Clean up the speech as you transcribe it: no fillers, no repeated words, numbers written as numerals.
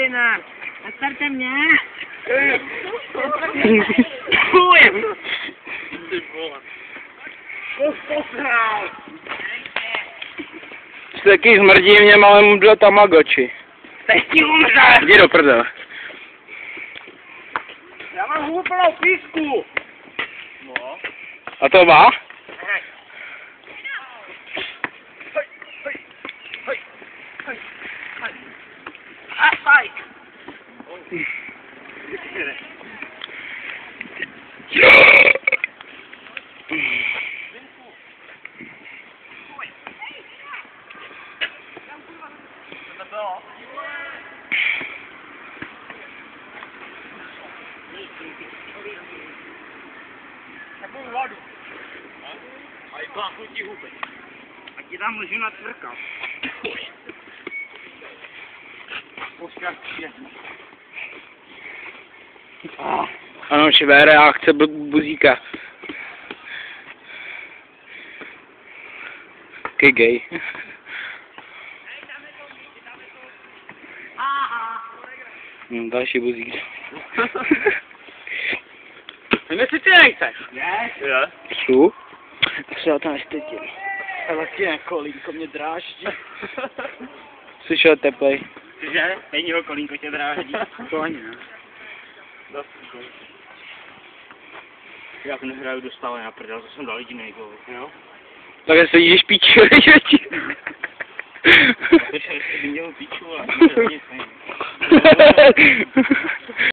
Martina. Nestarte mě. Ty vole. Taky zmrdí mě malému do Tamagotchi. Teď ti umře. Jdi do prdele. Já mám hůl plnou písku. No. A to má? A fajk. Takovou vodu. A i pláchnutí huby. A ti tam můžu natvrkat. Ano, živé reakce buzíka. Jaký gay. Další buzík. Jestli ty nechceš. Ne? Jo. Šlu? Se já to nestydím. Ale ty kolínko mě dráždí. Slyšel teplej. Že? Stejného kolínko tě dráždí. To ani ne. Já to nehraju dostále na prdel, to jsem dal jedinej gol, jo? Tak se jíš píču, ti. To ještě by měl píču, ale nic nejde.